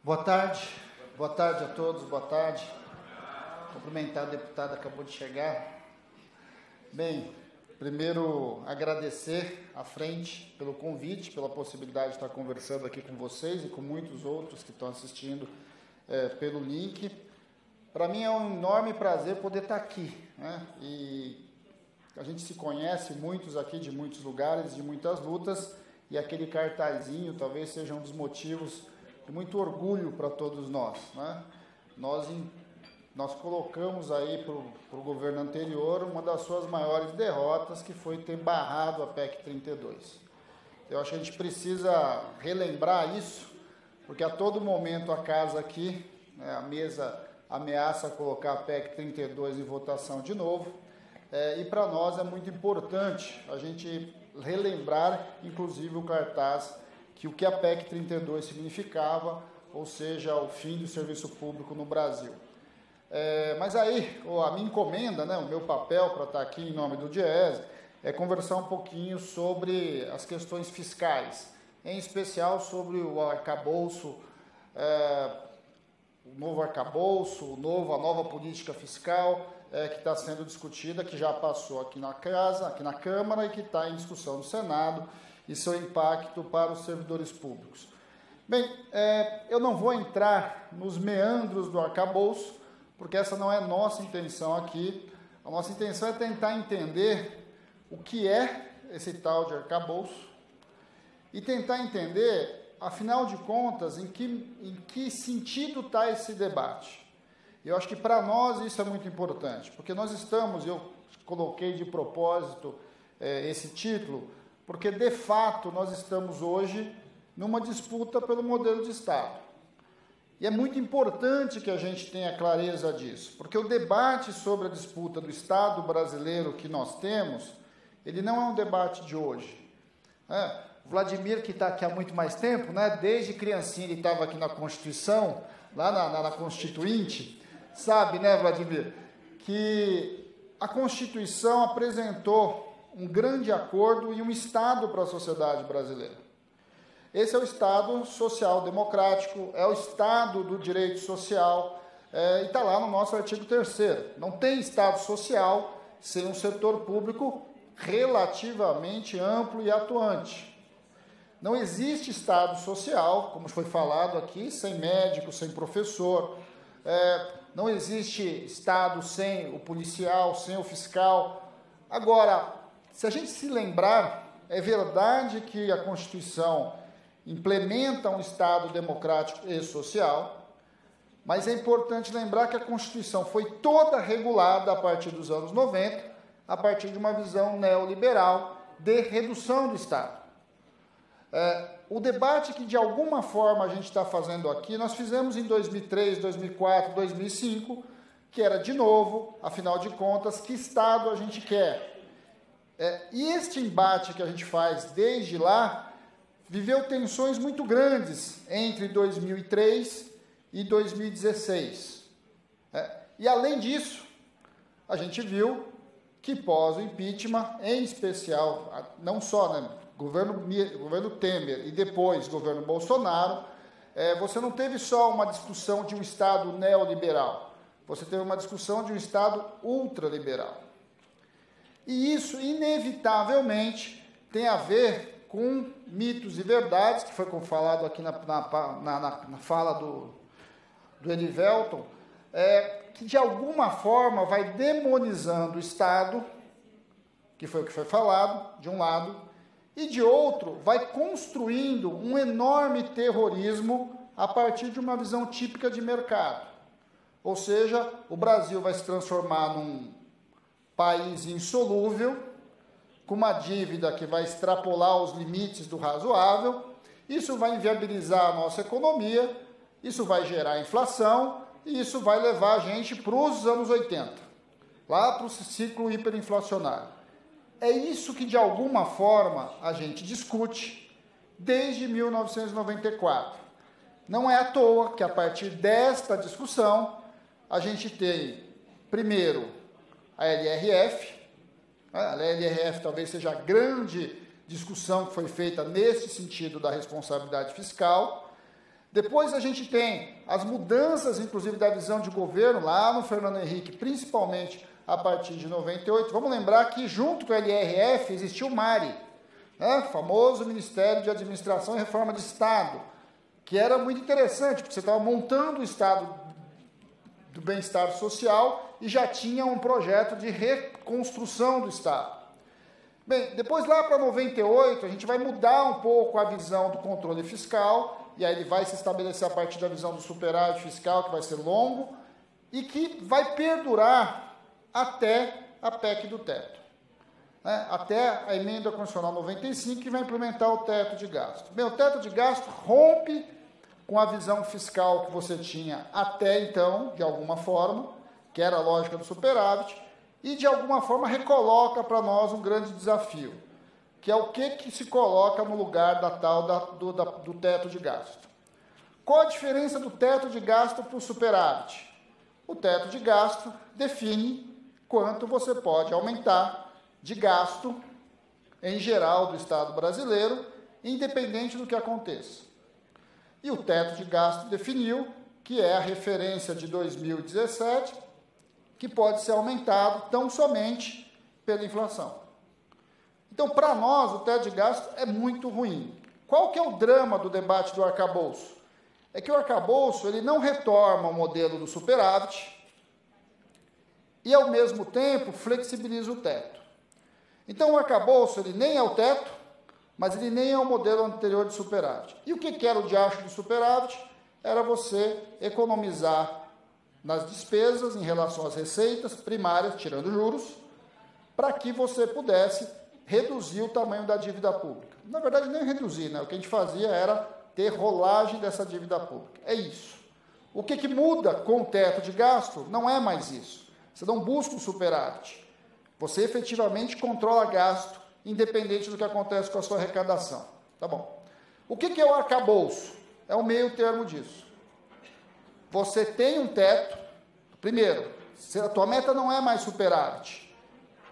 Boa tarde a todos, boa tarde. Cumprimentar a deputada, acabou de chegar. Bem, primeiro agradecer à frente pelo convite, pela possibilidade de estar conversando aqui com vocês e com muitos outros que estão assistindo pelo link. Para mim é um enorme prazer poder estar aqui, né? E a gente se conhece, muitos aqui de muitos lugares, de muitas lutas, e aquele cartazinho talvez seja um dos motivos de muito orgulho para todos nós, né? Nós colocamos aí para o governo anterior uma das suas maiores derrotas, que foi ter barrado a PEC 32. Eu acho que a gente precisa relembrar isso, porque a todo momento a casa aqui, né, a mesa ameaça colocar a PEC 32 em votação de novo, e para nós é muito importante a gente relembrar, inclusive, o cartaz, que o que a PEC 32 significava, ou seja, o fim do serviço público no Brasil. Mas aí, a minha encomenda, né, o meu papel para estar aqui em nome do Diese, é conversar um pouquinho sobre as questões fiscais, em especial sobre o arcabouço, o novo arcabouço, a nova política fiscal que está sendo discutida, que já passou aqui na Câmara e que está em discussão no Senado, e seu impacto para os servidores públicos. Bem, eu não vou entrar nos meandros do arcabouço, porque essa não é nossa intenção aqui. A nossa intenção é tentar entender o que é esse tal de arcabouço e tentar entender, afinal de contas, em que sentido está esse debate. Eu acho que para nós isso é muito importante, porque nós estamos, eu coloquei de propósito esse título, porque de fato nós estamos hoje numa disputa pelo modelo de Estado. E é muito importante que a gente tenha clareza disso, porque o debate sobre a disputa do Estado brasileiro que nós temos, ele não é um debate de hoje. O Vladimir, que está aqui há muito mais tempo, né, desde criancinha ele estava aqui na Constituição, lá na Constituinte, sabe, né, Vladimir, que a Constituição apresentou um grande acordo e um Estado para a sociedade brasileira. Esse é o Estado social-democrático, é o Estado do direito social, e está lá no nosso artigo 3º. Não tem Estado social sem um setor público relativamente amplo e atuante. Não existe Estado social, como foi falado aqui, sem médico, sem professor. Não existe Estado sem o policial, sem o fiscal. Agora, se a gente se lembrar, é verdade que a Constituição implementa um Estado democrático e social, mas é importante lembrar que a Constituição foi toda regulada a partir dos anos 90, a partir de uma visão neoliberal de redução do Estado. O debate que, de alguma forma, a gente está fazendo aqui, nós fizemos em 2003, 2004, 2005, que era, de novo, afinal de contas, que Estado a gente quer. E este embate que a gente faz desde lá viveu tensões muito grandes entre 2003 e 2016. E, além disso, a gente viu que pós o impeachment, em especial, não só, né, governo Temer e depois governo Bolsonaro, você não teve só uma discussão de um Estado neoliberal, você teve uma discussão de um Estado ultraliberal. E isso, inevitavelmente, tem a ver com mitos e verdades, que foi como falado aqui na fala do Edivelton, que de alguma forma vai demonizando o Estado, que foi o que foi falado, de um lado, e de outro vai construindo um enorme terrorismo a partir de uma visão típica de mercado. Ou seja, o Brasil vai se transformar num país insolúvel, com uma dívida que vai extrapolar os limites do razoável. Isso vai inviabilizar a nossa economia, isso vai gerar inflação e isso vai levar a gente para os anos 80, lá para o ciclo hiperinflacionário. É isso que, de alguma forma, a gente discute desde 1994. Não é à toa que, a partir desta discussão, a gente tem, primeiro, a LRF. A LRF talvez seja a grande discussão que foi feita nesse sentido da responsabilidade fiscal. Depois a gente tem as mudanças, inclusive, da visão de governo lá no Fernando Henrique, principalmente a partir de 98. Vamos lembrar que junto com a LRF existiu o MARI, né? Famoso Ministério de Administração e Reforma de Estado, que era muito interessante, porque você estava montando o Estado do bem-estar social e já tinha um projeto de reconstrução do Estado. Bem, depois lá para 98, a gente vai mudar um pouco a visão do controle fiscal, e aí ele vai se estabelecer a partir da visão do superávit fiscal, que vai ser longo, e que vai perdurar até a PEC do teto, né? Até a emenda constitucional 95, que vai implementar o teto de gasto. Bem, o teto de gasto rompe com a visão fiscal que você tinha até então, de alguma forma, que era a lógica do superávit, e de alguma forma recoloca para nós um grande desafio, que é o que se coloca no lugar da tal do teto de gasto. Qual a diferença do teto de gasto para o superávit? O teto de gasto define quanto você pode aumentar de gasto em geral do Estado brasileiro, independente do que aconteça. E o teto de gasto definiu que é a referência de 2017, que pode ser aumentado tão somente pela inflação. Então, para nós, o teto de gasto é muito ruim. Qual que é o drama do debate do arcabouço? É que o arcabouço ele não retorna ao modelo do superávit e, ao mesmo tempo, flexibiliza o teto. Então, o arcabouço ele nem é o teto, mas ele nem é o modelo anterior de superávit. E o que era o diacho do superávit? Era você economizar nas despesas em relação às receitas primárias, tirando juros, para que você pudesse reduzir o tamanho da dívida pública. Na verdade, nem reduzir, né? O que a gente fazia era ter rolagem dessa dívida pública. É isso. O que muda com o teto de gasto não é mais isso. Você não busca um superávit. Você efetivamente controla gasto, independente do que acontece com a sua arrecadação. Tá bom. O que é o arcabouço? É o meio termo disso. Você tem um teto. Primeiro, a tua meta não é mais superávit.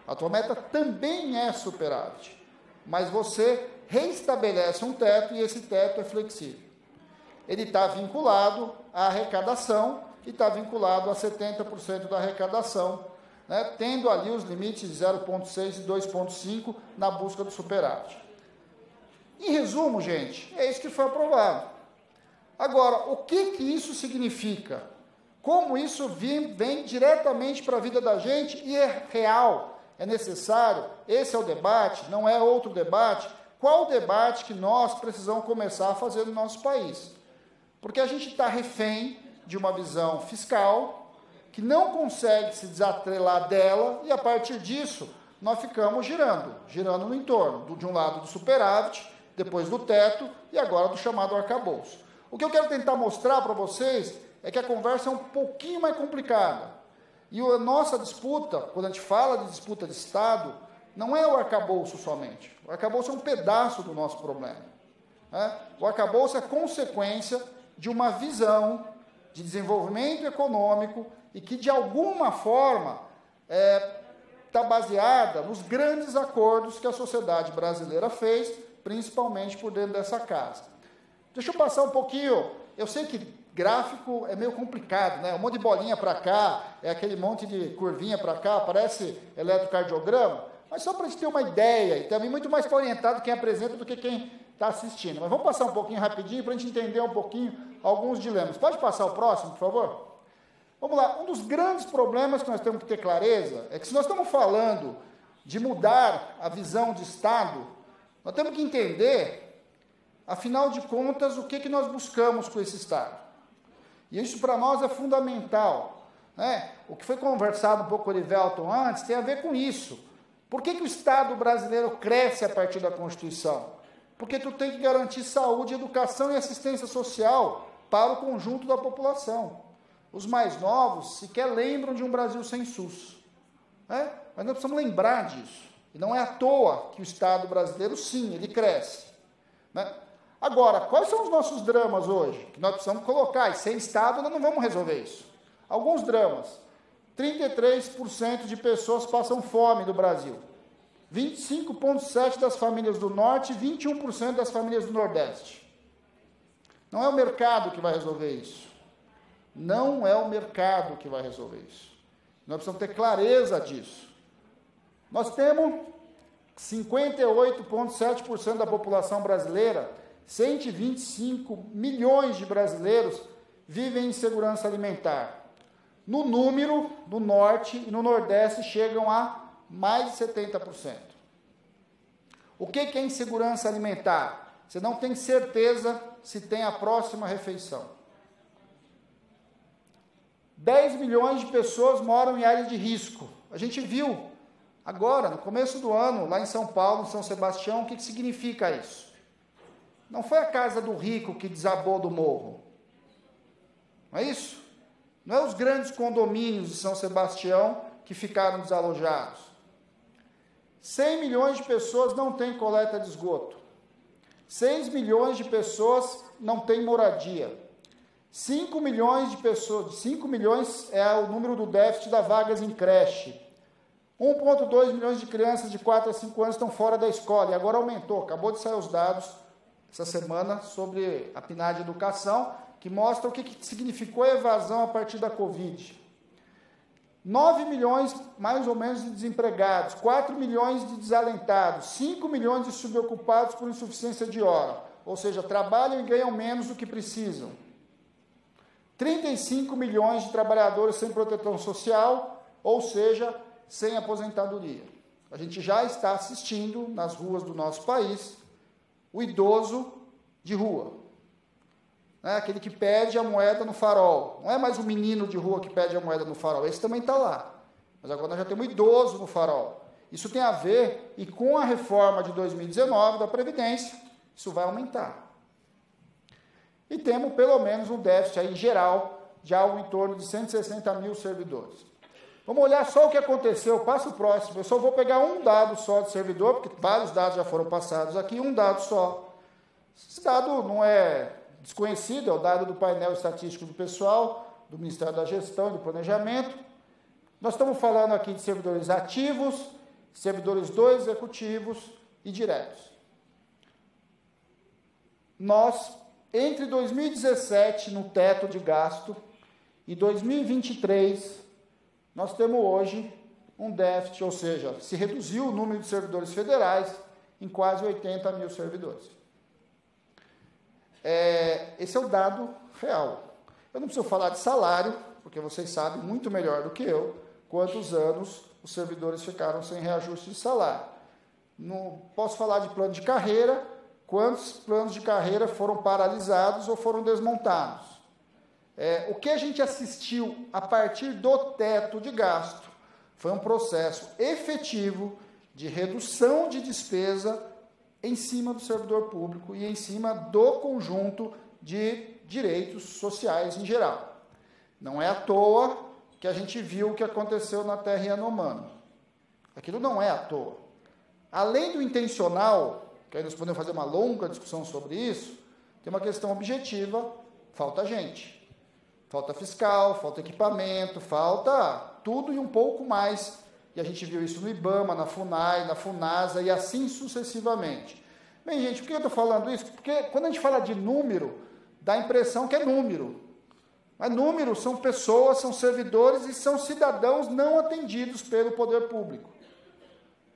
A tua meta também é superávit. Mas você reestabelece um teto e esse teto é flexível. Ele está vinculado à arrecadação e está vinculado a 70% da arrecadação, né, tendo ali os limites de 0,6 e 2,5 na busca do superávit. Em resumo, gente, é isso que foi aprovado. Agora, o que isso significa? Como isso vem diretamente para a vida da gente e é real, é necessário? Esse é o debate, não é outro debate. Qual o debate que nós precisamos começar a fazer no nosso país? Porque a gente está refém de uma visão fiscal que não consegue se desatrelar dela e, a partir disso, nós ficamos girando no entorno, de um lado do superávit, depois do teto e agora do chamado arcabouço. O que eu quero tentar mostrar para vocês é que a conversa é um pouquinho mais complicada. E a nossa disputa, quando a gente fala de disputa de Estado, não é o arcabouço somente. O arcabouço é um pedaço do nosso problema, né? O arcabouço é consequência de uma visão de desenvolvimento econômico e que, de alguma forma, está baseada nos grandes acordos que a sociedade brasileira fez, principalmente por dentro dessa casa. Deixa eu passar um pouquinho, eu sei que gráfico é meio complicado, né? Um monte de bolinha para cá, é aquele monte de curvinha para cá, parece eletrocardiograma, mas só para a gente ter uma ideia, e também muito mais para orientado quem apresenta do que quem está assistindo. Mas vamos passar um pouquinho rapidinho para a gente entender um pouquinho alguns dilemas. Pode passar o próximo, por favor? Vamos lá. Um dos grandes problemas que nós temos que ter clareza é que se nós estamos falando de mudar a visão de Estado, nós temos que entender, afinal de contas, o que nós buscamos com esse Estado. E isso para nós é fundamental, né? O que foi conversado um pouco com o Erivelton antes tem a ver com isso. Por que o Estado brasileiro cresce a partir da Constituição? Porque tu tem que garantir saúde, educação e assistência social para o conjunto da população. Os mais novos sequer lembram de um Brasil sem SUS, né? Mas nós precisamos lembrar disso. E não é à toa que o Estado brasileiro, sim, ele cresce, né? Agora, quais são os nossos dramas hoje? Que nós precisamos colocar, e sem Estado nós não vamos resolver isso. Alguns dramas. 33% de pessoas passam fome no Brasil. 25,7% das famílias do Norte e 21% das famílias do Nordeste. Não é o mercado que vai resolver isso. Não é o mercado que vai resolver isso. Nós precisamos ter clareza disso. Nós temos 58,7% da população brasileira, 125 milhões de brasileiros vivem em insegurança alimentar. No número, no Norte e no Nordeste chegam a mais de 70%. O que é insegurança alimentar? Você não tem certeza se tem a próxima refeição. 10 milhões de pessoas moram em áreas de risco. A gente viu agora, no começo do ano, lá em São Paulo, em São Sebastião, o que significa isso? Não foi a casa do rico que desabou do morro. Não é isso? Não é os grandes condomínios de São Sebastião que ficaram desalojados. 100 milhões de pessoas não têm coleta de esgoto. 6 milhões de pessoas não têm moradia. 5 milhões de pessoas, 5 milhões é o número do déficit das vagas em creche. 1,2 milhões de crianças de 4 a 5 anos estão fora da escola, e agora aumentou, acabou de sair os dados essa semana sobre a PNAD de Educação, que mostra o que significou a evasão a partir da Covid. 9 milhões, mais ou menos, de desempregados, 4 milhões de desalentados, 5 milhões de subocupados por insuficiência de hora, ou seja, trabalham e ganham menos do que precisam. 35 milhões de trabalhadores sem proteção social, ou seja, sem aposentadoria. A gente já está assistindo nas ruas do nosso país o idoso de rua. Aquele que pede a moeda no farol. Não é mais o menino de rua que pede a moeda no farol, esse também está lá. Mas agora nós já temos um idoso no farol. Isso tem a ver, e com a reforma de 2019 da Previdência, isso vai aumentar. E temos pelo menos um déficit aí geral de algo em torno de 160 mil servidores. Vamos olhar só o que aconteceu, passa o próximo. Eu só vou pegar um dado só de servidor, porque vários dados já foram passados aqui, um dado só. Esse dado não é desconhecido, é o dado do painel estatístico do pessoal, do Ministério da Gestão e do Planejamento. Nós estamos falando aqui de servidores ativos, servidores do executivos e diretos. Nós, entre 2017, no teto de gasto, e 2023, nós temos hoje um déficit, ou seja, se reduziu o número de servidores federais em quase 80 mil servidores. Esse é o dado real. Eu não preciso falar de salário, porque vocês sabem muito melhor do que eu quantos anos os servidores ficaram sem reajuste de salário. Não posso falar de plano de carreira, quantos planos de carreira foram paralisados ou foram desmontados. O que a gente assistiu a partir do teto de gasto foi um processo efetivo de redução de despesa em cima do servidor público e em cima do conjunto de direitos sociais em geral. Não é à toa que a gente viu o que aconteceu na terra Yanomami. Aquilo não é à toa. Além do intencional, que aí nós podemos fazer uma longa discussão sobre isso, tem uma questão objetiva, falta gente. Falta fiscal, falta equipamento, falta tudo e um pouco mais. E a gente viu isso no IBAMA, na FUNAI, na FUNASA e assim sucessivamente. Bem, gente, por que eu estou falando isso? Porque quando a gente fala de número, dá a impressão que é número. Mas números são pessoas, são servidores e são cidadãos não atendidos pelo poder público.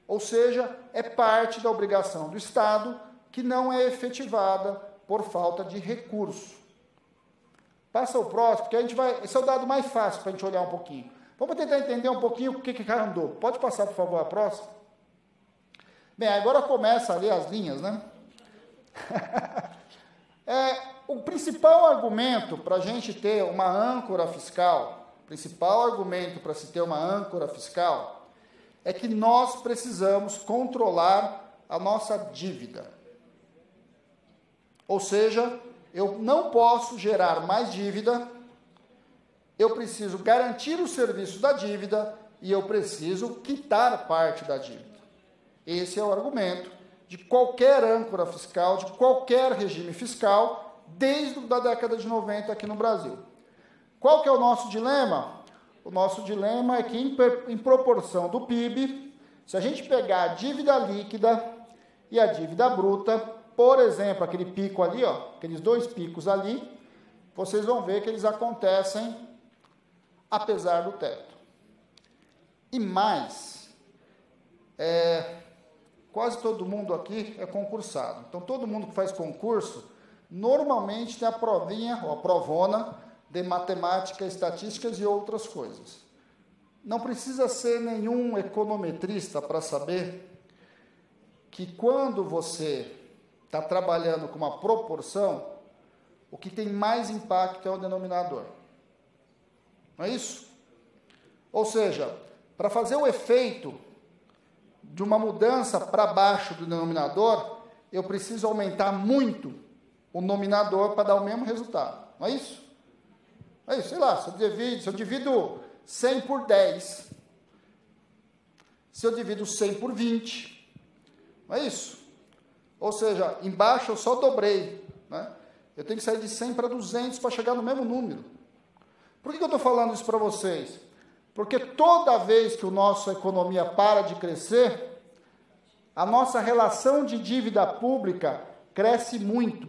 Ou seja, é parte da obrigação do Estado que não é efetivada por falta de recurso. Passa o próximo, porque a gente vai. Esse é o dado mais fácil para a gente olhar um pouquinho. Vamos tentar entender um pouquinho o que andou. Pode passar, por favor, a próxima? Bem, agora começa ali as linhas, né? O principal argumento para a gente ter uma âncora fiscal, é que nós precisamos controlar a nossa dívida. Ou seja, eu não posso gerar mais dívida, eu preciso garantir o serviço da dívida e eu preciso quitar parte da dívida. Esse é o argumento de qualquer âncora fiscal, de qualquer regime fiscal, desde a década de 90 aqui no Brasil. Qual que é o nosso dilema? O nosso dilema é que, em proporção do PIB, se a gente pegar a dívida líquida e a dívida bruta, por exemplo, aquele pico ali, ó, aqueles dois picos ali, vocês vão ver que eles acontecem apesar do teto. E mais, quase todo mundo aqui é concursado. Então, todo mundo que faz concurso, normalmente tem a provinha, ou a provona, de matemática, estatísticas e outras coisas. Não precisa ser nenhum econometrista para saber que quando você está trabalhando com uma proporção, o que tem mais impacto é o denominador. Não é isso? Ou seja, para fazer o efeito de uma mudança para baixo do denominador, eu preciso aumentar muito o nominador para dar o mesmo resultado. Não é isso? É isso, sei lá, se eu divido 100 por 10, se eu divido 100 por 20, não é isso? Ou seja, embaixo eu só dobrei, né? Eu tenho que sair de 100 para 200 para chegar no mesmo número. Por que eu estou falando isso para vocês? Porque toda vez que a nossa economia para de crescer, a nossa relação de dívida pública cresce muito.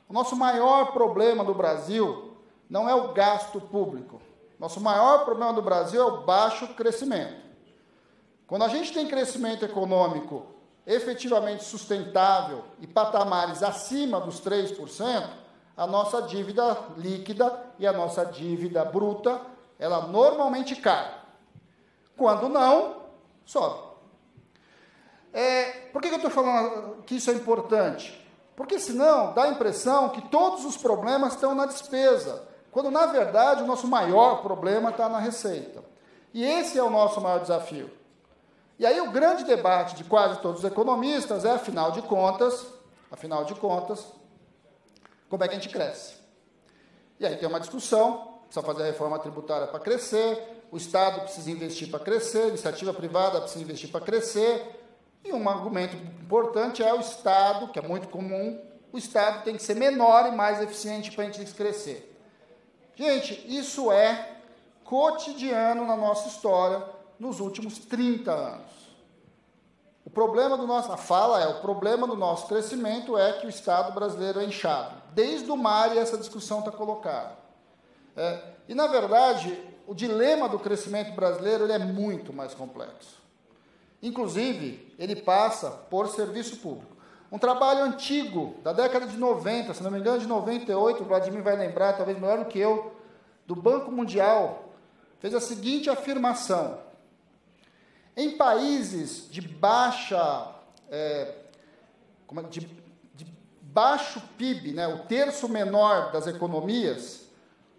O nosso maior problema do Brasil não é o gasto público. Nosso maior problema do Brasil é o baixo crescimento. Quando a gente tem crescimento econômico efetivamente sustentável e patamares acima dos 3%, a nossa dívida líquida e a nossa dívida bruta, ela normalmente cai. Quando não, sobe. Por que eu estou falando que isso é importante? Porque senão dá a impressão que todos os problemas estão na despesa, quando na verdade o nosso maior problema está na receita. E esse é o nosso maior desafio. E aí o grande debate de quase todos os economistas é, afinal de contas, como é que a gente cresce? E aí tem uma discussão, precisa fazer a reforma tributária para crescer, o Estado precisa investir para crescer, a iniciativa privada precisa investir para crescer, e um argumento importante é o Estado, que é muito comum, o Estado tem que ser menor e mais eficiente para a gente crescer. Gente, isso é cotidiano na nossa história, nos últimos 30 anos. O problema do nosso, o problema do nosso crescimento é que o Estado brasileiro é inchado. Desde o mar essa discussão está colocada. E, na verdade, o dilema do crescimento brasileiro ele é muito mais complexo. Inclusive, ele passa por serviço público. Um trabalho antigo, da década de 90, se não me engano, de 98, o Vladimir vai lembrar, talvez melhor do que eu, do Banco Mundial, fez a seguinte afirmação: em países de baixo PIB, né, o terço menor das economias,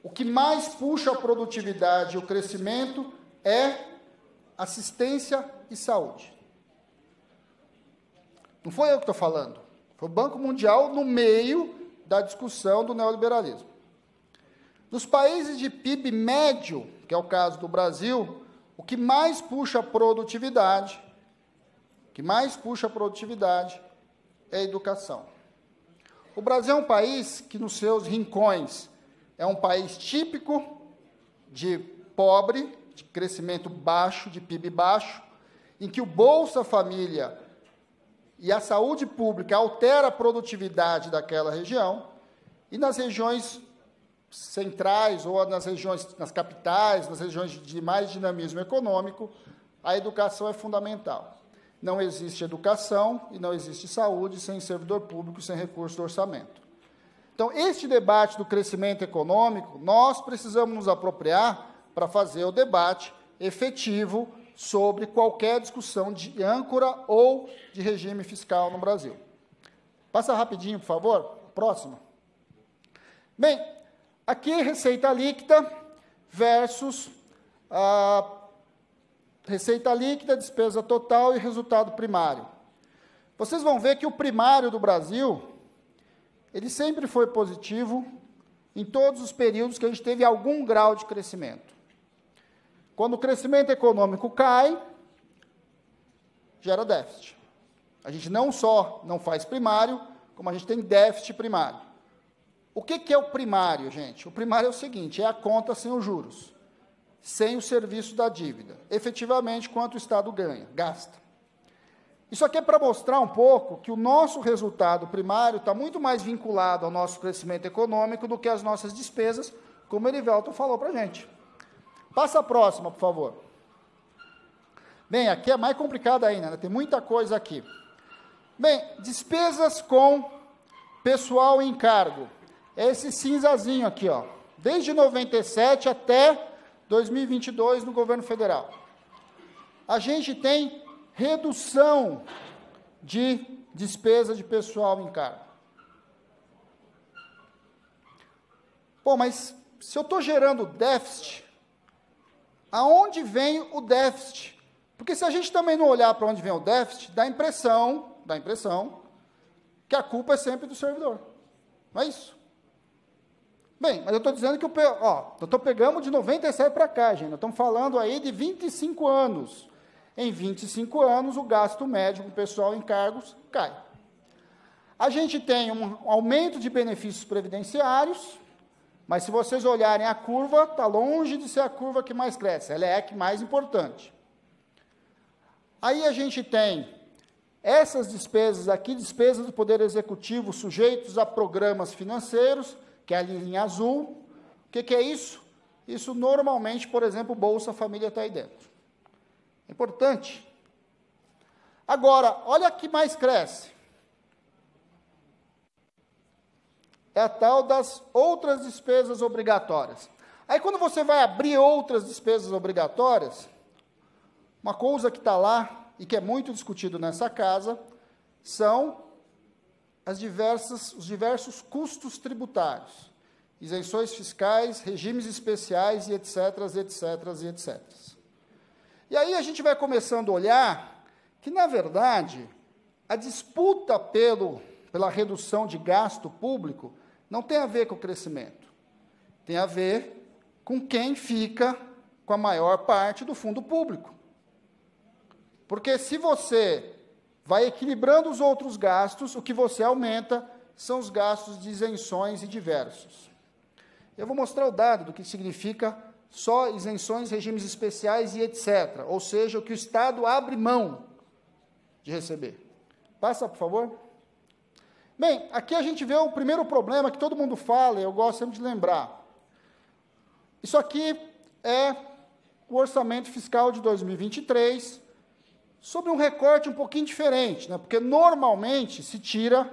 o que mais puxa a produtividade e o crescimento é assistência e saúde. Não foi eu que estou falando, foi o Banco Mundial no meio da discussão do neoliberalismo. Nos países de PIB médio, que é o caso do Brasil, o que mais puxa a produtividade, é a educação. O Brasil é um país que, nos seus rincões, é um país típico de pobre, de crescimento baixo, de PIB baixo, em que o Bolsa Família e a saúde pública altera a produtividade daquela região, e nas regiões centrais ou nas capitais, nas regiões de mais dinamismo econômico, a educação é fundamental. Não existe educação e não existe saúde sem servidor público, sem recurso do orçamento. Então, este debate do crescimento econômico, nós precisamos nos apropriar para fazer o debate efetivo sobre qualquer discussão de âncora ou de regime fiscal no Brasil. Passa rapidinho, por favor. Próximo. Bem, aqui receita líquida versus receita líquida, despesa total e resultado primário. Vocês vão ver que o primário do Brasil, ele sempre foi positivo em todos os períodos que a gente teve algum grau de crescimento. Quando o crescimento econômico cai, gera déficit. A gente não só não faz primário, como a gente tem déficit primário. O que é o primário, gente? O primário é o seguinte, é a conta sem os juros, sem o serviço da dívida. Efetivamente, quanto o Estado ganha, gasta. Isso aqui é para mostrar um pouco que o nosso resultado primário está muito mais vinculado ao nosso crescimento econômico do que às nossas despesas, como o Erivelton falou para a gente. Passa a próxima, por favor. Bem, aqui é mais complicado ainda, né? Tem muita coisa aqui. Bem, despesas com pessoal em cargo. É esse cinzazinho aqui, ó. Desde 97 até 2022 no governo federal. A gente tem redução de despesa de pessoal em cargo. Pô, mas se eu estou gerando déficit, aonde vem o déficit? Porque se a gente também não olhar para onde vem o déficit, dá a impressão que a culpa é sempre do servidor. Não é isso? Bem, mas eu estou dizendo que pegamos de 97 para cá, gente. Nós estamos falando aí de 25 anos. Em 25 anos, o gasto médio com o pessoal em cargos cai. A gente tem um aumento de benefícios previdenciários, mas se vocês olharem a curva, está longe de ser a curva que mais cresce, ela é a que mais importante. Aí a gente tem essas despesas aqui, despesas do Poder Executivo sujeitos a programas financeiros, que é a linha azul. O que é isso? Isso normalmente, por exemplo, Bolsa Família está aí dentro. Importante. Agora, olha o que mais cresce. É a tal das outras despesas obrigatórias. Aí, quando você vai abrir outras despesas obrigatórias, uma coisa que está lá e que é muito discutido nessa casa são os diversos custos tributários, isenções fiscais, regimes especiais e etc, etc, etc. E aí a gente vai começando a olhar que, na verdade, a disputa pela redução de gasto público não tem a ver com o crescimento. Tem a ver com quem fica com a maior parte do fundo público. Porque se você vai equilibrando os outros gastos, o que você aumenta são os gastos de isenções e diversos. Eu vou mostrar o dado do que significa só isenções, regimes especiais e etc. Ou seja, o que o Estado abre mão de receber. Passa, por favor. Bem, aqui a gente vê o primeiro problema que todo mundo fala, e eu gosto sempre de lembrar. Isso aqui é o orçamento fiscal de 2023, sob um recorte um pouquinho diferente, né? Porque normalmente se tira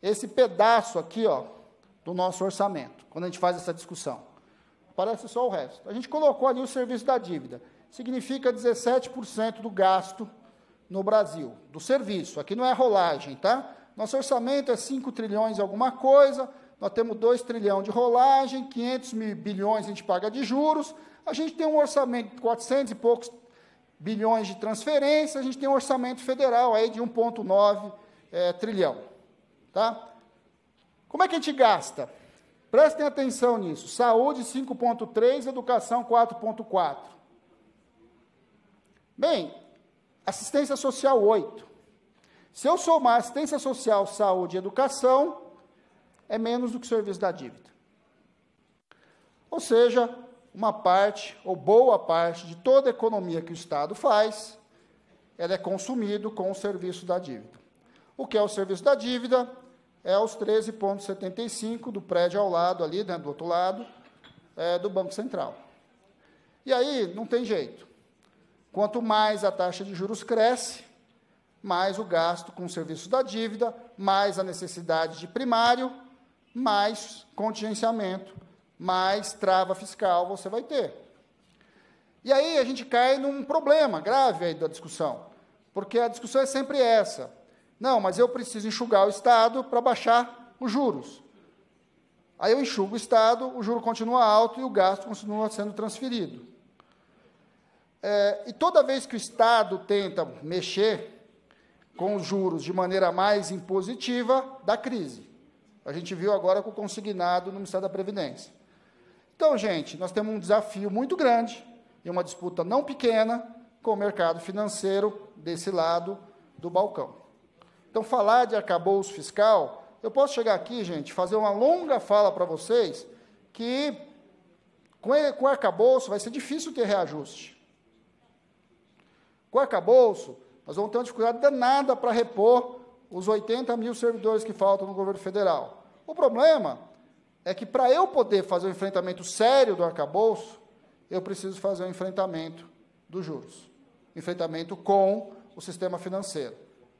esse pedaço aqui, ó, do nosso orçamento, quando a gente faz essa discussão. Aparece só o resto. A gente colocou ali o serviço da dívida. Significa 17% do gasto no Brasil, do serviço. Aqui não é rolagem, tá? Nosso orçamento é 5 trilhões e alguma coisa, nós temos 2 trilhões de rolagem, 500 bilhões a gente paga de juros, a gente tem um orçamento de 400 e poucos bilhões de transferência, a gente tem um orçamento federal aí de 1,9 trilhão. Tá? Como é que a gente gasta? Prestem atenção nisso. Saúde 5,3, educação 4,4. Bem, assistência social 8. Se eu somar assistência social, saúde e educação, é menos do que o serviço da dívida. Ou seja, uma parte, ou boa parte, de toda a economia que o Estado faz, ela é consumido com o serviço da dívida. O que é o serviço da dívida? É os 13,75 do prédio ao lado, ali, né, do outro lado, do Banco Central. E aí, não tem jeito. Quanto mais a taxa de juros cresce, mais o gasto com o serviço da dívida, mais a necessidade de primário, mais contingenciamento, mais trava fiscal você vai ter. E aí a gente cai num problema grave aí da discussão, porque a discussão é sempre essa. Não, mas eu preciso enxugar o Estado para baixar os juros. Aí eu enxugo o Estado, o juro continua alto e o gasto continua sendo transferido. E toda vez que o Estado tenta mexer com os juros de maneira mais impositiva, dá crise. A gente viu agora com o consignado no Ministério da Previdência. Então, gente, nós temos um desafio muito grande e uma disputa não pequena com o mercado financeiro desse lado do balcão. Então, falar de arcabouço fiscal, eu posso chegar aqui, gente, fazer uma longa fala para vocês que com o arcabouço vai ser difícil ter reajuste. Com o arcabouço, nós vamos ter uma dificuldade danada para repor os 80 mil servidores que faltam no governo federal. O problema é que, para eu poder fazer um enfrentamento sério do arcabouço, eu preciso fazer um enfrentamento dos juros, enfrentamento com o sistema financeiro.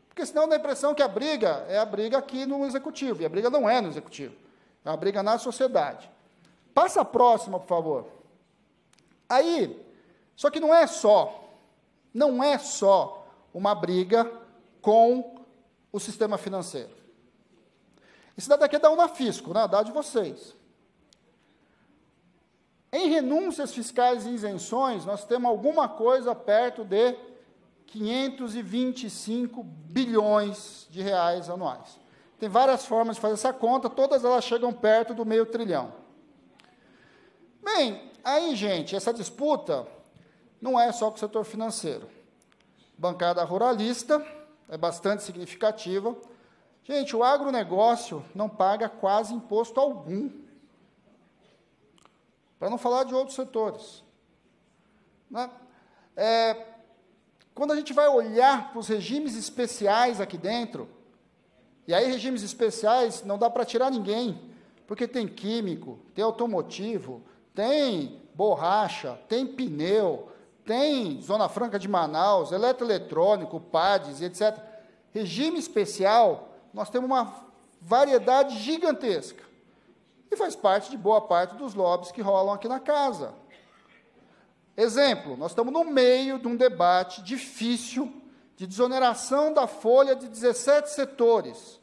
Porque senão dá a impressão que a briga é a briga aqui no Executivo, e a briga não é no Executivo, é uma briga na sociedade. Passa a próxima, por favor. Aí, só que não é só uma briga com o sistema financeiro. Isso daqui é da Unafisco, né? Dá de vocês. Em renúncias fiscais e isenções, nós temos alguma coisa perto de 525 bilhões de reais anuais. Tem várias formas de fazer essa conta, todas elas chegam perto do meio trilhão. Bem, aí, gente, essa disputa não é só com o setor financeiro. Bancada ruralista é bastante significativa. Gente, o agronegócio não paga quase imposto algum. Para não falar de outros setores. Né? Quando a gente vai olhar para os regimes especiais aqui dentro, e aí regimes especiais não dá para tirar ninguém, porque tem químico, tem automotivo, tem borracha, tem pneu, tem Zona Franca de Manaus, eletroeletrônico, PADs, etc. Regime especial, nós temos uma variedade gigantesca. E faz parte de boa parte dos lobbies que rolam aqui na casa. Exemplo, nós estamos no meio de um debate difícil de desoneração da folha de 17 setores.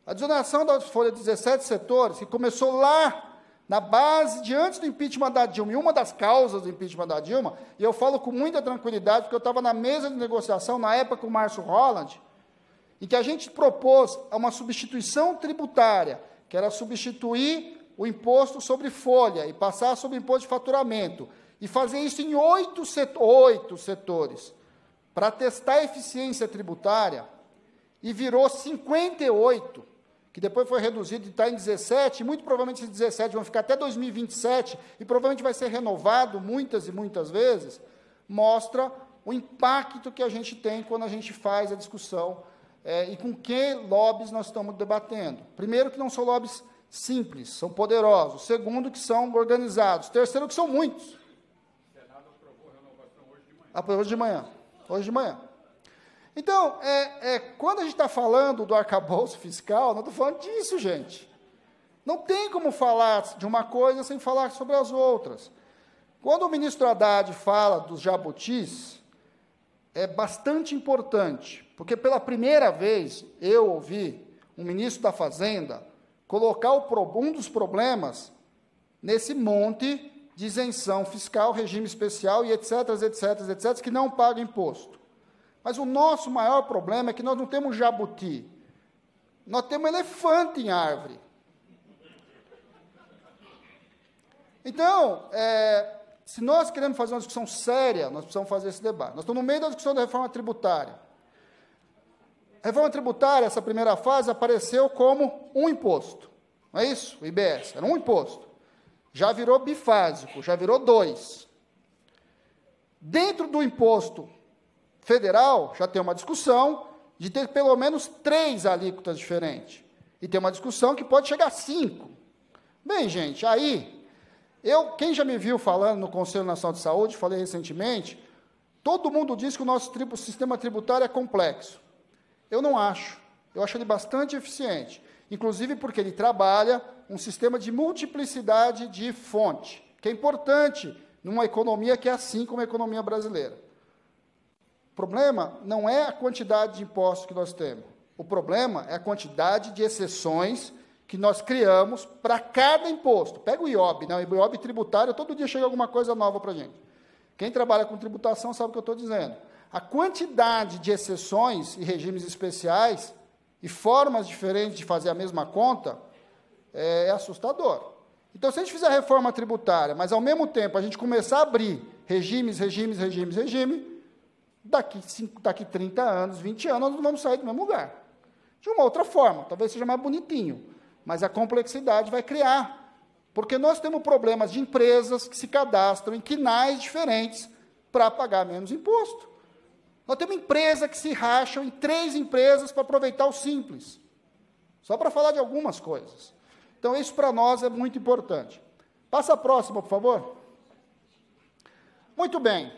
A desoneração da folha de 17 setores, que começou lá na base de antes do impeachment da Dilma, e uma das causas do impeachment da Dilma, e eu falo com muita tranquilidade, porque eu estava na mesa de negociação, na época com o Márcio Holland, em que a gente propôs uma substituição tributária, que era substituir o imposto sobre folha e passar sobre o imposto de faturamento, e fazer isso em 8 setores, para testar a eficiência tributária, e virou 58, que depois foi reduzido e está em 17, e muito provavelmente esses 17 vão ficar até 2027, e provavelmente vai ser renovado muitas e muitas vezes, mostra o impacto que a gente tem quando a gente faz a discussão e com que lobbies nós estamos debatendo. Primeiro, que não são lobbies simples, são poderosos. Segundo, que são organizados. Terceiro, que são muitos. O Senado aprovou a renovação hoje de manhã. Aprovou hoje de manhã. Hoje de manhã. Então, quando a gente está falando do arcabouço fiscal, não estou falando disso, gente. Não tem como falar de uma coisa sem falar sobre as outras. Quando o ministro Haddad fala dos jabutis, é bastante importante, porque pela primeira vez eu ouvi um ministro da Fazenda colocar um dos problemas nesse monte de isenção fiscal, regime especial e etc., que não paga imposto. Mas o nosso maior problema é que nós não temos jabuti, nós temos elefante em árvore. Então, se nós queremos fazer uma discussão séria, nós precisamos fazer esse debate. Nós estamos no meio da discussão da reforma tributária. A reforma tributária, essa primeira fase, apareceu como um imposto. Não é isso? O IBS. Era um imposto. Já virou bifásico, já virou 2. Dentro do imposto federal, já tem uma discussão de ter pelo menos 3 alíquotas diferentes. E tem uma discussão que pode chegar a 5. Bem, gente, aí... quem já me viu falando no Conselho Nacional de Saúde, falei recentemente, todo mundo diz que o nosso sistema tributário é complexo. Eu não acho. Eu acho ele bastante eficiente, inclusive porque ele trabalha um sistema de multiplicidade de fonte, que é importante numa economia que é assim como a economia brasileira. O problema não é a quantidade de impostos que nós temos. O problema é a quantidade de exceções que nós criamos para cada imposto. Pega o IOB, né? O IOB tributário, todo dia chega alguma coisa nova para a gente. Quem trabalha com tributação sabe o que eu estou dizendo. A quantidade de exceções e regimes especiais e formas diferentes de fazer a mesma conta é assustador. Então, se a gente fizer a reforma tributária, mas, ao mesmo tempo, a gente começar a abrir regime, daqui 30 anos, 20 anos, nós não vamos sair do mesmo lugar. De uma outra forma, talvez seja mais bonitinho, mas a complexidade vai criar, porque nós temos problemas de empresas que se cadastram em quinais diferentes para pagar menos imposto. Nós temos empresas que se racham em 3 empresas para aproveitar o simples. Só para falar de algumas coisas. Então, isso para nós é muito importante. Passa a próxima, por favor. Muito bem.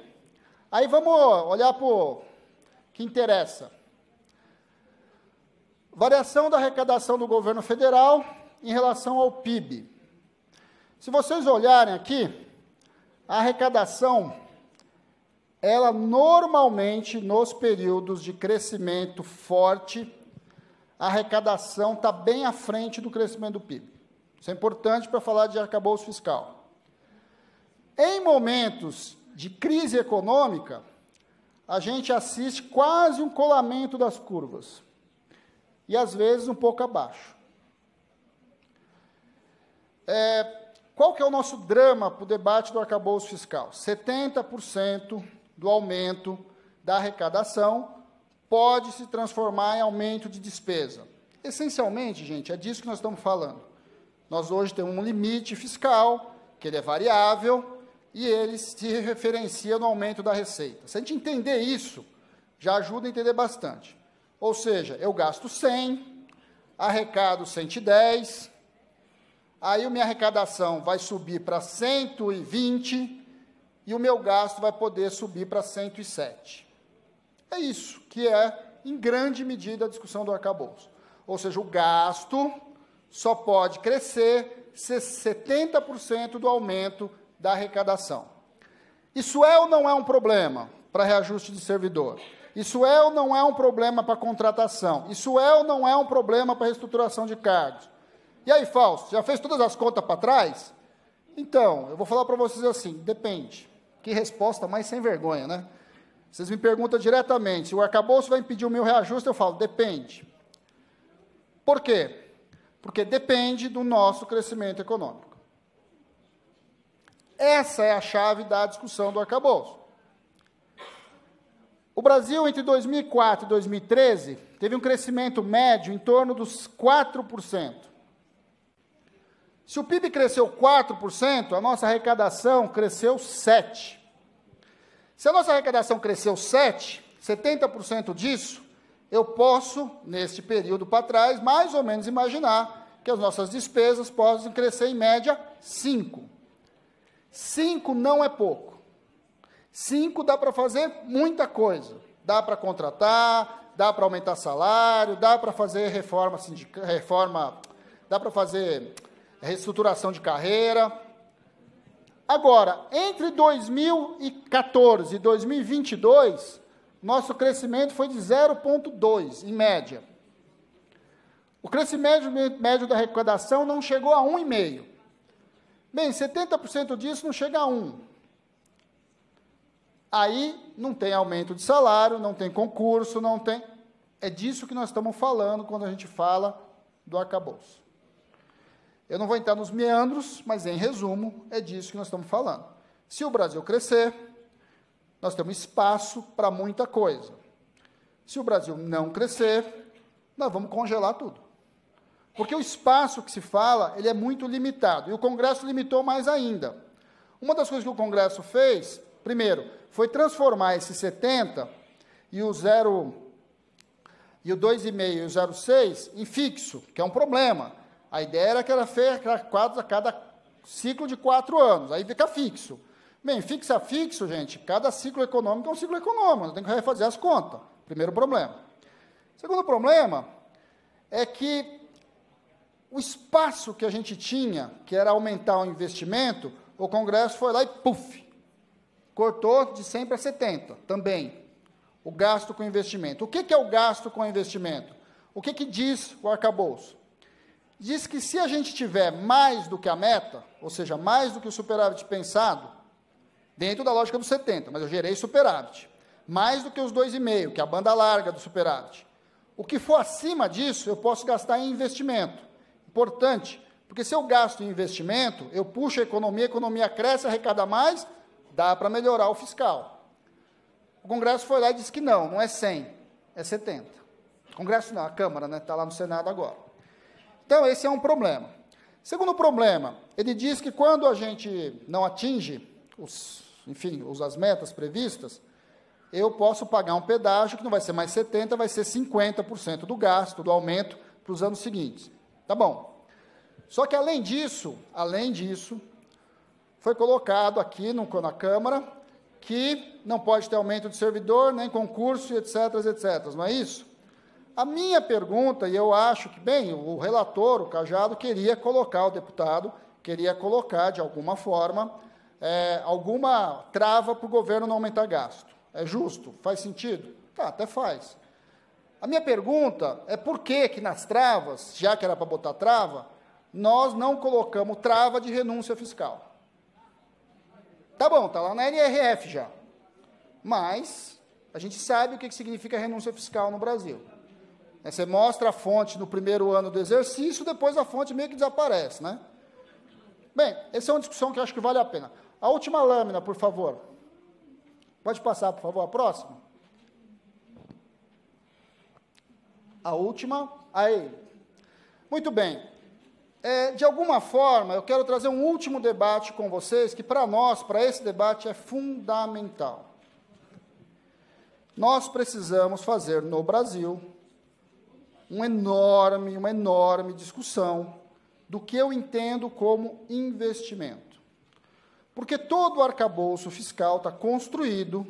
Aí vamos olhar para o que interessa. Variação da arrecadação do governo federal em relação ao PIB. Se vocês olharem aqui, a arrecadação, ela normalmente, nos períodos de crescimento forte, a arrecadação está bem à frente do crescimento do PIB. Isso é importante para falar de arcabouço fiscal. Em momentos de crise econômica, a gente assiste quase um colamento das curvas. E, às vezes, um pouco abaixo. Qual que é o nosso drama para o debate do arcabouço fiscal? 70% do aumento da arrecadação pode se transformar em aumento de despesa. Essencialmente, gente, é disso que nós estamos falando. Nós hoje temos um limite fiscal, que ele é variável, e ele se referencia no aumento da receita. Se a gente entender isso, já ajuda a entender bastante. Ou seja, eu gasto 100, arrecado 110, aí a minha arrecadação vai subir para 120 e o meu gasto vai poder subir para 107. É isso que é, em grande medida, a discussão do arcabouço. Ou seja, o gasto só pode crescer 70% do aumento da arrecadação. Isso é ou não é um problema para reajuste de servidor? Isso é ou não é um problema para contratação? Isso é ou não é um problema para reestruturação de cargos? E aí, Fausto, já fez todas as contas para trás? Então, eu vou falar para vocês assim, depende. Que resposta mais sem vergonha, né? Vocês me perguntam diretamente, se o arcabouço vai impedir o meu reajuste, eu falo, depende. Por quê? Porque depende do nosso crescimento econômico. Essa é a chave da discussão do arcabouço. O Brasil, entre 2004 e 2013, teve um crescimento médio em torno dos 4%. Se o PIB cresceu 4%, a nossa arrecadação cresceu 7%. Se a nossa arrecadação cresceu 7%, 70% disso, eu posso, neste período para trás, mais ou menos imaginar que as nossas despesas possam crescer em média 5%. 5 não é pouco. 5 dá para fazer muita coisa. Dá para contratar, dá para aumentar salário, dá para fazer dá para fazer reestruturação de carreira. Agora, entre 2014 e 2022, nosso crescimento foi de 0,2, em média. O crescimento médio da arrecadação não chegou a 1,5. Bem, 70% disso não chega a 1. Aí não tem aumento de salário, não tem concurso, não tem... É disso que nós estamos falando quando a gente fala do arcabouço. Eu não vou entrar nos meandros, mas, em resumo, é disso que nós estamos falando. Se o Brasil crescer, nós temos espaço para muita coisa. Se o Brasil não crescer, nós vamos congelar tudo. Porque o espaço que se fala, ele é muito limitado, e o Congresso limitou mais ainda. Uma das coisas que o Congresso fez, primeiro, foi transformar esse 70 e o 2,5 e o 0,6 em fixo, que é um problema. A ideia era que era feita a cada ciclo de 4 anos, aí fica fixo. Bem, fixa fixo, gente, cada ciclo econômico é um ciclo econômico, tem que refazer as contas. Primeiro problema. Segundo problema é que o espaço que a gente tinha, que era aumentar o investimento, o Congresso foi lá e, puf, cortou de 100 para 70, também, o gasto com investimento. O que é o gasto com investimento? O que diz o arcabouço? Diz que se a gente tiver mais do que a meta, ou seja, mais do que o superávit pensado, dentro da lógica dos 70, mas eu gerei superávit, mais do que os 2,5, que é a banda larga do superávit, o que for acima disso, eu posso gastar em investimento. Importante, porque se eu gasto em investimento, eu puxo a economia cresce, arrecada mais, dá para melhorar o fiscal. O Congresso foi lá e disse que não é 100, é 70. O Congresso não, a Câmara, né, está lá no Senado agora. Então, esse é um problema. Segundo problema, ele diz que quando a gente não atinge as metas previstas, eu posso pagar um pedágio que não vai ser mais 70%, vai ser 50% do gasto, do aumento para os anos seguintes. Tá bom. Só que, além disso, foi colocado aqui na Câmara que não pode ter aumento de servidor, nem concurso, etc., etc., não é isso? A minha pergunta, e eu acho que, bem, o relator, o Cajado, queria colocar, o deputado, queria colocar, de alguma forma, alguma trava para o governo não aumentar gasto. É justo? Faz sentido? Tá, até faz. A minha pergunta é por que nas travas, já que era para botar trava, nós não colocamos trava de renúncia fiscal. Tá bom, está lá na NRF já. Mas a gente sabe o que significa renúncia fiscal no Brasil. Você mostra a fonte no primeiro ano do exercício, depois a fonte meio que desaparece, né? Bem, essa é uma discussão que eu acho que vale a pena. A última lâmina, por favor. Pode passar, por favor, a próxima. A última, aí. Muito bem. De alguma forma, eu quero trazer um último debate com vocês, que para nós, para esse debate, é fundamental. Nós precisamos fazer no Brasil uma enorme discussão do que eu entendo como investimento. Porque todo o arcabouço fiscal está construído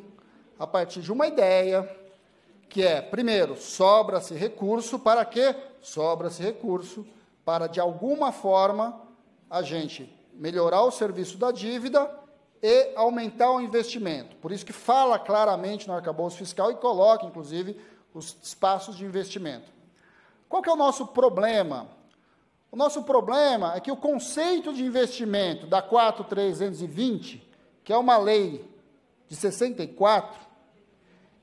a partir de uma ideia, que é, primeiro, sobra-se recurso, para quê? Sobra-se recurso para, de alguma forma, a gente melhorar o serviço da dívida e aumentar o investimento. Por isso que fala claramente no arcabouço fiscal e coloca, inclusive, os espaços de investimento. Qual que é o nosso problema? O nosso problema é que o conceito de investimento da 4.320, que é uma lei de 64,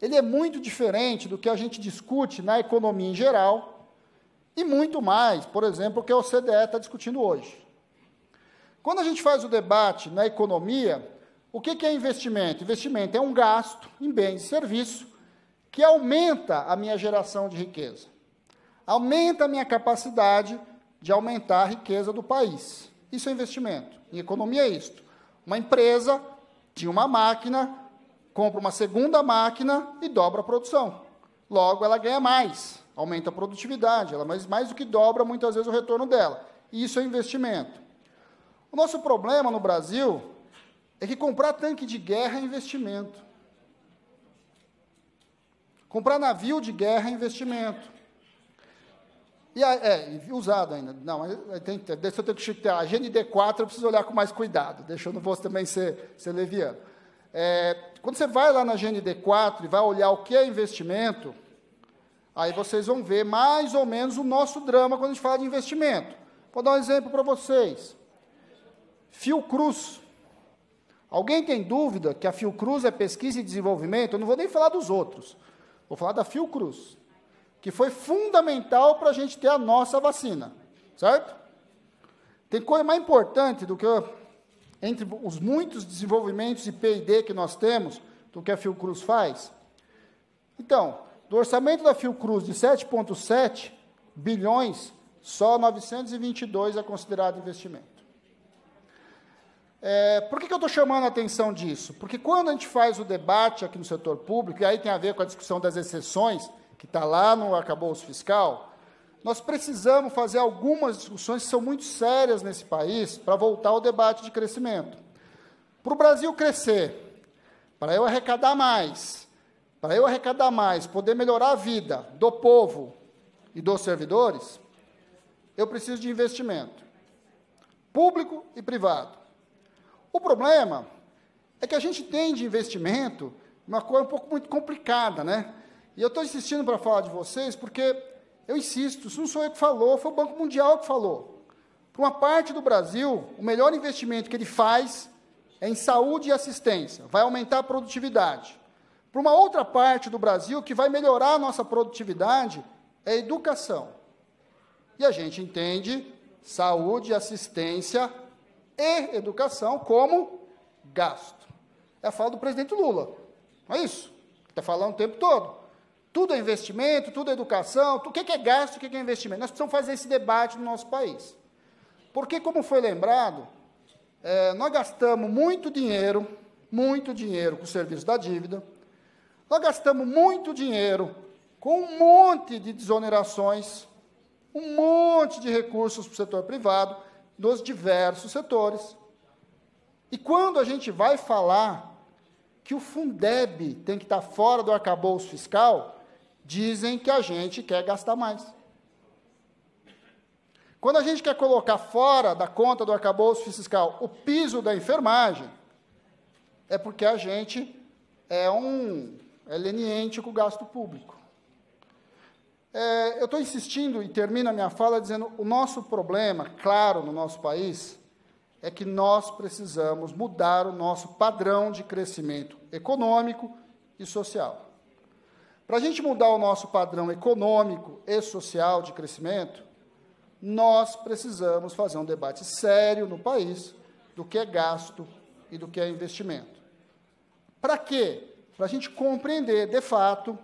ele é muito diferente do que a gente discute na economia em geral, e muito mais, por exemplo, o que a OCDE está discutindo hoje. Quando a gente faz o debate na economia, o que é investimento? Investimento é um gasto em bens e serviços que aumenta a minha geração de riqueza, aumenta a minha capacidade de aumentar a riqueza do país. Isso é investimento. Em economia é isto. Uma empresa tinha uma máquina, compra uma segunda máquina e dobra a produção. Logo, ela ganha mais, aumenta a produtividade, ela mais do que dobra, muitas vezes, o retorno dela. E isso é investimento. O nosso problema no Brasil é que comprar tanque de guerra é investimento. Comprar navio de guerra é investimento. E usado ainda. Não, deixa eu ter que chutar. A GND4 eu preciso olhar com mais cuidado. Deixa eu não vou também ser leviano. Quando você vai lá na GND4 e vai olhar o que é investimento, aí vocês vão ver mais ou menos o nosso drama quando a gente fala de investimento. Vou dar um exemplo para vocês. Fiocruz. Alguém tem dúvida que a Fiocruz é pesquisa e desenvolvimento? Eu não vou nem falar dos outros. Vou falar da Fiocruz, que foi fundamental para a gente ter a nossa vacina, certo? Tem coisa mais importante do que, entre os muitos desenvolvimentos e P&D que nós temos, do que a Fiocruz faz? Então, do orçamento da Fiocruz de 7,7 bilhões, só 922 é considerado investimento. Por que eu estou chamando a atenção disso? Porque quando a gente faz o debate aqui no setor público, e aí tem a ver com a discussão das exceções, que está lá no arcabouço fiscal, nós precisamos fazer algumas discussões que são muito sérias nesse país para voltar ao debate de crescimento. Para o Brasil crescer, para eu arrecadar mais, poder melhorar a vida do povo e dos servidores, eu preciso de investimento, público e privado. O problema é que a gente tem de investimento uma coisa um pouco muito complicada, né? E eu estou insistindo para falar de vocês porque, eu insisto, isso não sou eu que falou, foi o Banco Mundial que falou. Para uma parte do Brasil, o melhor investimento que ele faz é em saúde e assistência, vai aumentar a produtividade. Para uma outra parte do Brasil, que vai melhorar a nossa produtividade, é educação. E a gente entende saúde, assistência e educação como gasto. É a fala do presidente Lula, não é isso? Está falando o tempo todo. Tudo é investimento, tudo é educação, o que é gasto, o que é investimento. Nós precisamos fazer esse debate no nosso país. Porque, como foi lembrado, nós gastamos muito dinheiro com o serviço da dívida, Nós gastamos muito dinheiro com um monte de desonerações, um monte de recursos para o setor privado, nos diversos setores. E quando a gente vai falar que o Fundeb tem que estar fora do arcabouço fiscal, dizem que a gente quer gastar mais. Quando a gente quer colocar fora da conta do arcabouço fiscal o piso da enfermagem, é porque a gente é leniente com o gasto público. Eu estou insistindo e termino a minha fala dizendo o nosso problema, claro, no nosso país, é que nós precisamos mudar o nosso padrão de crescimento econômico e social. Para a gente mudar o nosso padrão econômico e social de crescimento, nós precisamos fazer um debate sério no país do que é gasto e do que é investimento. Para quê? Para a gente compreender, de fato,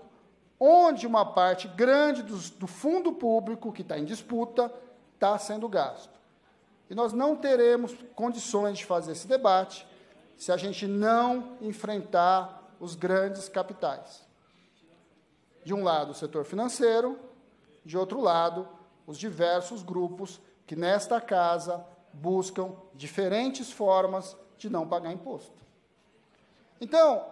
onde uma parte grande do fundo público que está em disputa está sendo gasto. E nós não teremos condições de fazer esse debate se a gente não enfrentar os grandes capitais. De um lado, o setor financeiro, de outro lado, os diversos grupos que, nesta casa, buscam diferentes formas de não pagar imposto. Então,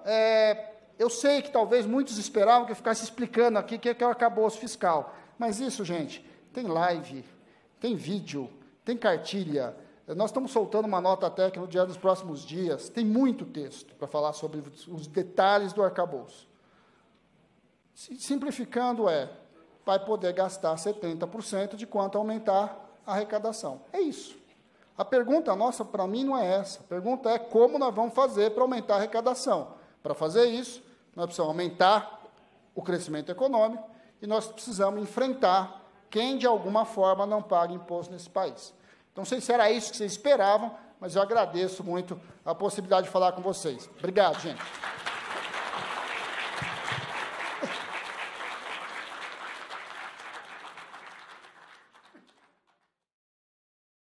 eu sei que talvez muitos esperavam que eu ficasse explicando aqui o que é o arcabouço fiscal, mas isso, gente, tem live, tem vídeo, tem cartilha, nós estamos soltando uma nota técnica no Diário dos Próximos Dias, tem muito texto para falar sobre os detalhes do arcabouço. Simplificando, vai poder gastar 70% de quanto aumentar a arrecadação. É isso. A pergunta nossa, para mim, não é essa. A pergunta é como nós vamos fazer para aumentar a arrecadação. Para fazer isso, nós precisamos aumentar o crescimento econômico e nós precisamos enfrentar quem, de alguma forma, não paga imposto nesse país. Então, não sei se era isso que vocês esperavam, mas eu agradeço muito a possibilidade de falar com vocês. Obrigado, gente.